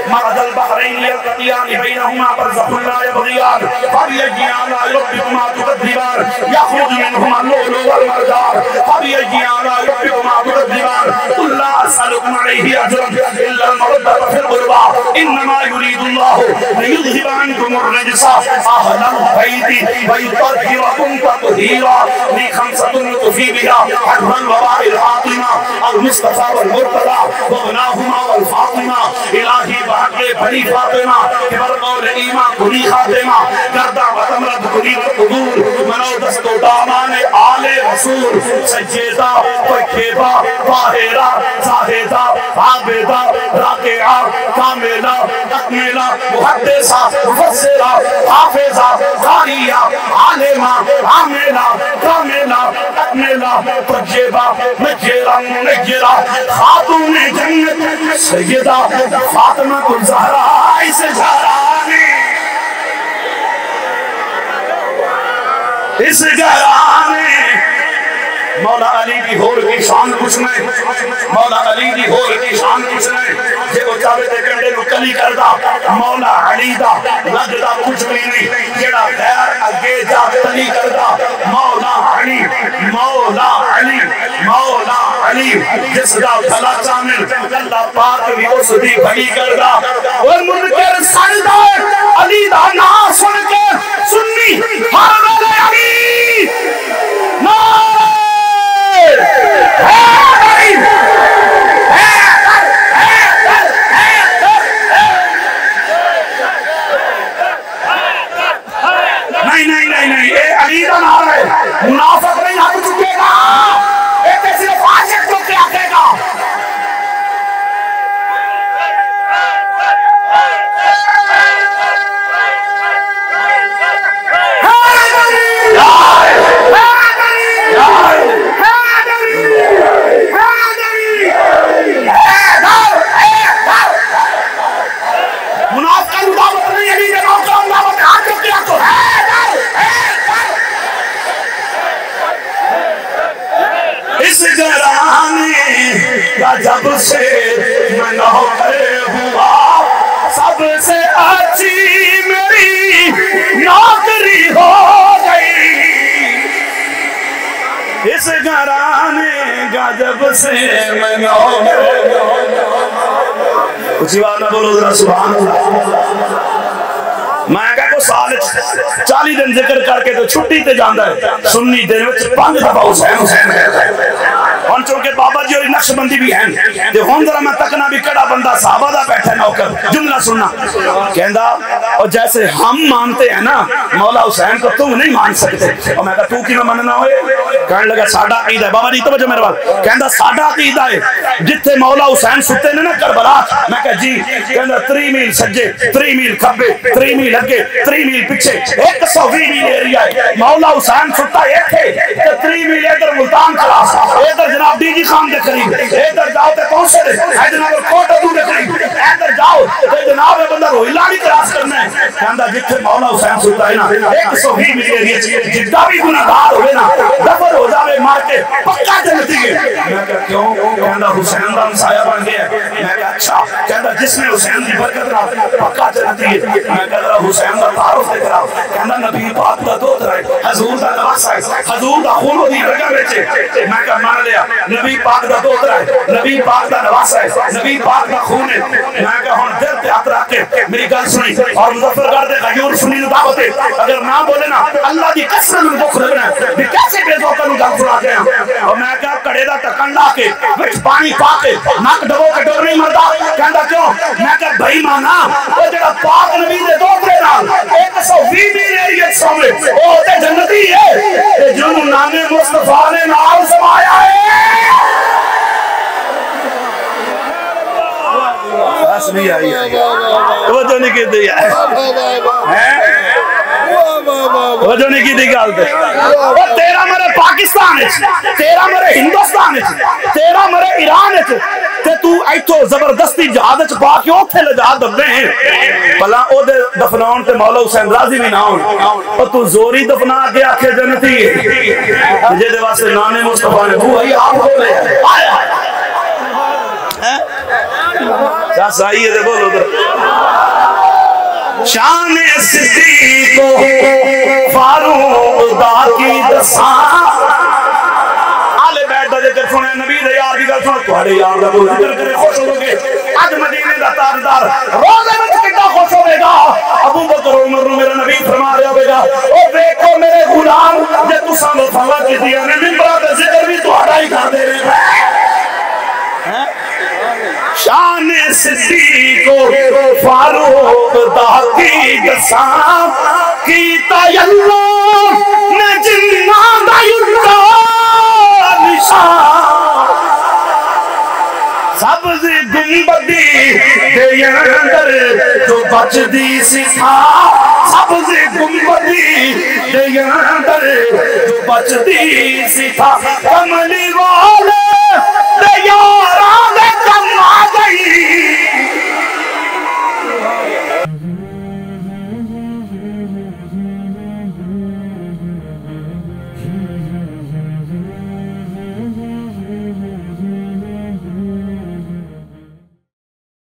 مرج البحرين يلتقيان بينهما برزخ لا يبغيان فبأي آلاء ربكما تكذبان يخرج منهما اللؤلؤ والمرجان فبأي آلاء ربكما تكذبان قل لا أسألكم عليه أجرا إلا المودة في القربى إنما يريد الله ليذهب عنكم الرجس أهل البيت ويطهركم تطهيرا لخمسة نطفي بها حرب الوباء العاطمة المصطفى والمرتضى وابناهما والفاطمة إلهي بحق بڑی فاطمہ کبر قول ایمان کلی خاتمہ گردہ وطمرد کلی قدور منو دست و دامان آل رسول سجیدہ فکیبہ طاہرہ زاہدہ عابدہ راکعہ کاملہ تکمیلہ محدثہ مفسرہ حافظہ قاریہ عالمہ عاملہ کاملہ تکمیلہ طیبہ مجرہ منجرہ خاتون جنت سیدہ فاطمہ الزہرا اس گھرانے مولا علی کی ہور کی شان کچھ نہیں مولا علی کی ہور کی شان کچھ نہیں جے وہ چاہے تے کنڈے نو کلی کردا مولا علی دا لگدا کچھ بھی نہیں جیڑا غیر اگے جا کلی کردا مولا علی مولا علی مولا علی جس دا بھلا چامل اللہ پاک بھی اس دی بھلی کردا اور منکر سجدہ علی دا نام سن کے سنی ہر ویلے علی نہیں اے علی دا نعرہ ہے منافق نہیں ہاتھ چکے گا اے تے صرف عاشق تو کیا کہے گا اس گھرانے کا جب سے منوکر ہوا سب سے اچھی میری نوکری ہو گئی اس گھرانے کا جب سے منوکر اچھی بات نہ بولو ذرا سبحان اللہ میں کہا کو سال 40 دن ذکر کر کے تو چھٹی تے جاندہ ہے سنی دن وچ 5 دفعہ حسین حسین کہتا ہے اور چونکہ بابا جی اور نقش بندی بھی ہیں کہ ہون ذرا میں تکنا بھی کڑا بندہ صحابہ دا بیٹھا نوکر جملہ سننا کہندہ اور جیسے ہم مانتے ہیں نا مولا حسین کو تم نہیں مان سکتے اور میں کہا تو کی میں مننا ہوئے کہنے لگا ساڑھا عقیدہ ہے بابا جی توجہ میرے بات کہندہ ساڑھا عقیدہ ہے جتھے مولا حسین ستے نے نا کربلا میں کہا جی کہندہ 3 میل سجے 3 میل کھبے 3 میل اگے 3 میل پچھے 120 میل ایریا ہے مولا حسین ستا ایک تھے 3 میل ادھر ملتان کلاس ادھر جناب ڈی جی خان کے قریب ادھر جاؤ تے کونسے دے جناب کوٹ ادھو کے قریب ادھر جاؤ تے جناب بندہ روحیلہ نہیں کلاس کرنا ہے کہندہ جتھے مولا حسین ستا ہے نا 120 میل ایریا جتنا بھی گناہگار ہوئے نا دفر ہو جاوے مار کے پکا جنتی ہے میں کہا کیوں کہندہ حسین دا مسایہ بن گیا میں کہا اچھا کہندہ جس میں حسین دی برکت رہا پکا جنتی ہے میں کہا حسین دا تعارف دے کرا کہندہ نبی پاک دا دوت رہے حضور دا نواس ہے حضور دا خونو دی رگا بیچے میں کہا مان لیا نبی پاک دا دوت رہے نبی پاک دا نواس ہے نبی پاک دا خون ہے میں کہا ہون دل تے ہاتھ رکھ کے میری گل سنی اور مظفرگڑھ دے غیور سنی نو دعوت ہے اگر نہ بولے نا اللہ دی قسم میں دکھ لگنا ہے بھی کیسے بے ذوقہ نو گل سنا کے اور میں کہا کڑے دا ٹکن لا کے وچ پانی پا کے نک ڈبو کے ڈور نہیں مردا کہندا کیوں میں کہا بھائی مانا او جڑا پاک نبی دے دوت رہے نا 120 میل ایریا سامنے او تے جنتی ہے تے جنوں نانے مصطفیٰ نے نال سمایا ہے بس نہیں آئی توجہ نہیں کی دی ہے توجہ نہیں کی دی گل تے تیرا مرے پاکستان ہے تیرا مرے ہندوستان ہے تیرا مرے ایران ہے تے تو ایتھو زبردستی جہاد وچ پا کے اوتھے لے جا دبنے ہیں بھلا او دے دفناون تے مولا حسین راضی بھی نہ ہون او تو زوری دفنا کے آکھے جنتی ہے جے دے واسطے نانے مصطفیٰ نے وہ ہی آپ کھولے کیا صحیح ہے بولو ادھر شان صدیق فاروق دا کی دساں اہل بیت دا ذکر سنے نبی دے یار دی گل سن تواڈے یار دا ذکر کرے خوش ہوگے اج مدینے دا تاجدار روزے وچ کتنا خوش ہوے گا ابو بکر عمر نو میرا نبی فرما رہا ہوے گا او دیکھو میرے غلام جے تساں وفا کیتیاں نے منبر تے ذکر بھی تواڈا ہی کر دے رہے شان صدیق فاروق دا کی دساں کیتا اللہ نے جناں دا یلا نشان سبز گنبدی دے اندر جو بچدی سی تھا سبز گنبدی دے اندر جو بچدی سی تھا کملی والے دے یاراں